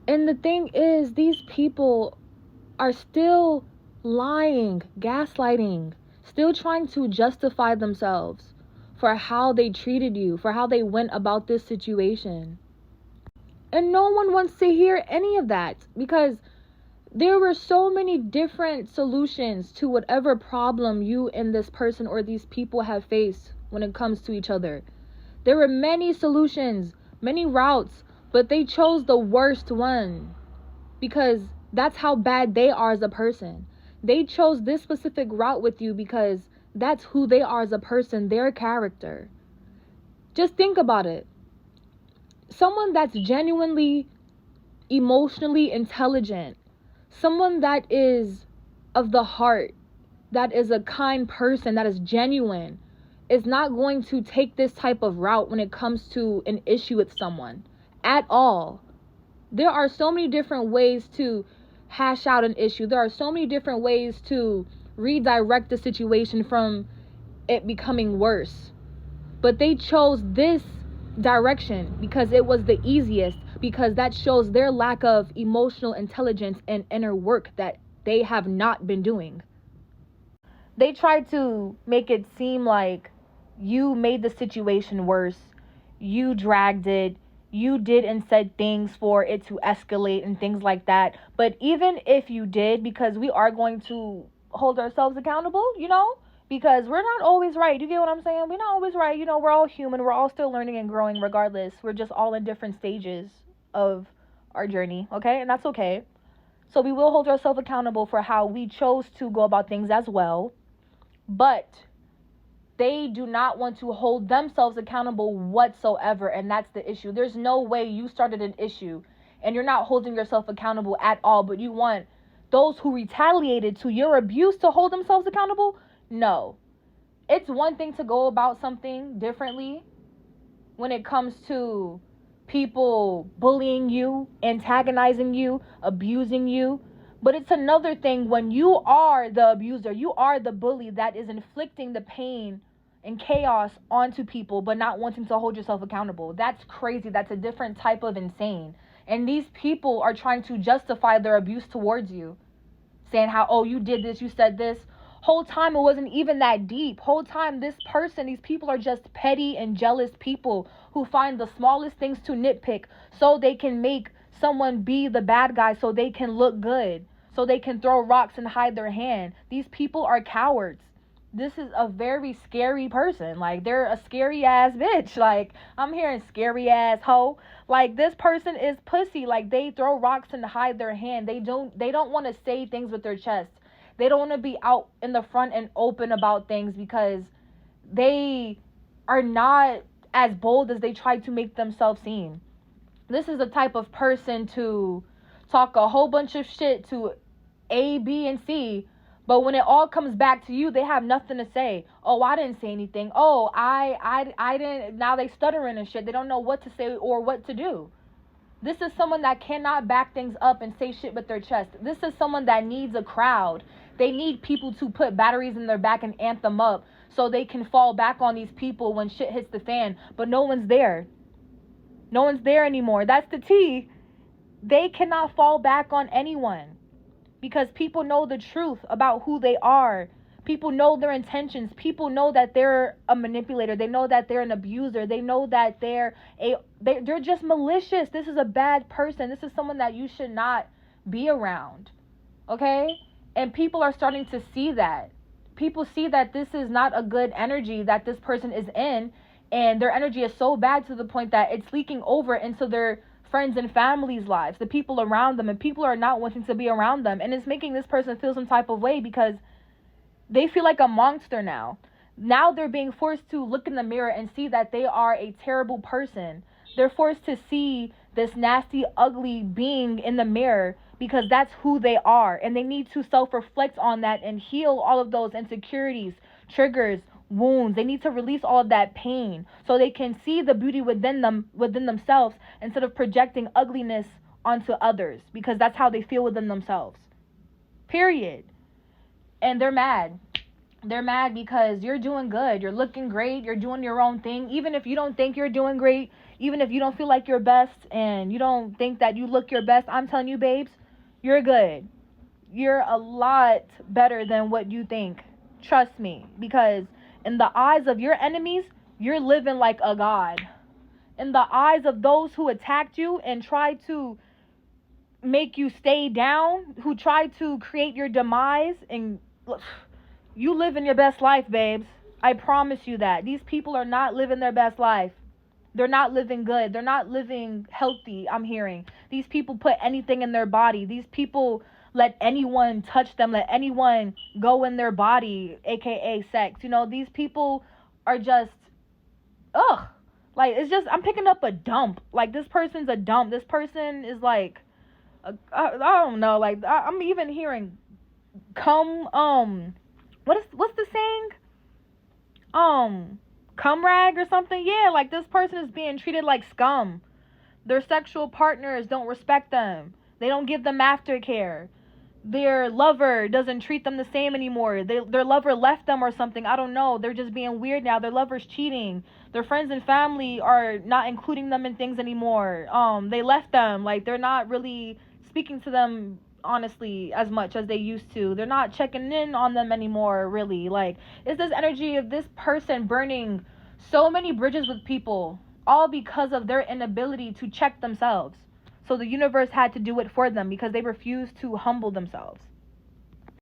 And the thing is, these people are still lying, gaslighting, still trying to justify themselves for how they treated you, for how they went about this situation. And no one wants to hear any of that, because there were so many different solutions to whatever problem you and this person or these people have faced when it comes to each other. There were many solutions, many routes, but they chose the worst one because that's how bad they are as a person. They chose this specific route with you because that's who they are as a person, their character. Just think about it. Someone that's genuinely emotionally intelligent, someone that is of the heart, that is a kind person, that is genuine, is not going to take this type of route when it comes to an issue with someone at all. There are so many different ways to hash out an issue. There are so many different ways to redirect the situation from it becoming worse. But they chose this direction because it was the easiest, because that shows their lack of emotional intelligence and inner work that they have not been doing. They tried to make it seem like you made the situation worse, you dragged it, you did and said things for it to escalate and things like that. But even if you did, because we are going to hold ourselves accountable, because we're not always right. You get what I'm saying? We're not always right. We're all human. We're all still learning and growing regardless. We're just all in different stages of our journey, okay? And that's okay. So we will hold ourselves accountable for how we chose to go about things as well. But they do not want to hold themselves accountable whatsoever, and that's the issue. There's no way you started an issue and you're not holding yourself accountable at all, but you want those who retaliated to your abuse to hold themselves accountable? No. It's one thing to go about something differently when it comes to people bullying you, antagonizing you, abusing you. But it's another thing when you are the abuser, you are the bully that is inflicting the pain and chaos onto people, but not wanting to hold yourself accountable. That's crazy. That's a different type of insane. And these people are trying to justify their abuse towards you, saying how, oh, you did this, you said this. Whole time it wasn't even that deep. Whole time these people are just petty and jealous people who find the smallest things to nitpick so they can make someone be the bad guy, so they can look good, so they can throw rocks and hide their hand. These people are cowards. This is a very scary person. Like, they're a scary ass bitch. Like, I'm hearing scary ass hoe. Like, this person is pussy. Like, they throw rocks and hide their hand. They don't want to say things with their chest. They don't want to be out in the front and open about things because they are not as bold as they try to make themselves seem. This is the type of person to talk a whole bunch of shit to A, B, and C, but when it all comes back to you, they have nothing to say. Oh, I didn't say anything. Oh, I didn't. Now they stuttering and shit. They don't know what to say or what to do. This is someone that cannot back things up and say shit with their chest. This is someone that needs a crowd. They need people to put batteries in their back and amp them up so they can fall back on these people when shit hits the fan. But no one's there. No one's there anymore. That's the T. They cannot fall back on anyone because people know the truth about who they are. People know their intentions. People know that they're a manipulator. They know that they're an abuser. They know that they're just malicious. This is a bad person. This is someone that you should not be around. Okay? And people are starting to see that. People see that this is not a good energy that this person is in, and their energy is so bad to the point that it's leaking over into their friends and family's lives, the people around them, and people are not wanting to be around them, and it's making this person feel some type of way because they feel like a monster now. Now they're being forced to look in the mirror and see that they are a terrible person. They're forced to see this nasty, ugly being in the mirror because that's who they are. And they need to self-reflect on that and heal all of those insecurities, triggers, wounds. They need to release all of that pain so they can see the beauty within themselves instead of projecting ugliness onto others, because that's how they feel within themselves. Period. And they're mad. They're mad because you're doing good. You're looking great. You're doing your own thing. Even if you don't think you're doing great, Even if you don't feel like you're best and you don't think that you look your best, I'm telling you, babes, you're good. You're a lot better than what you think. Trust me. Because in the eyes of your enemies, you're living like a god. In the eyes of those who attacked you and tried to make you stay down, who tried to create your demise, and you living your best life, babes. I promise you that. These people are not living their best life. They're not living good. They're not living healthy, I'm hearing. These people put anything in their body. These people let anyone touch them, let anyone go in their body, aka sex. You know, these people are just, ugh. Like, it's just, I'm picking up a dump. Like, this person's a dump. This person is like, I don't know. Like, I'm even hearing, come, what's the saying? Cum rag or something. Yeah, like this person is being treated like scum. Their sexual partners don't respect them. They don't give them aftercare. Their lover doesn't treat them the same anymore. Their lover left them or something. I don't know. They're just being weird now. Their lover's cheating. Their friends and family are not including them in things anymore. They left them. Like, they're not really speaking to them honestly as much as they used to. They're not checking in on them anymore, really. Like, it's this energy of this person burning so many bridges with people, all because of their inability to check themselves. So the universe had to do it for them because they refused to humble themselves.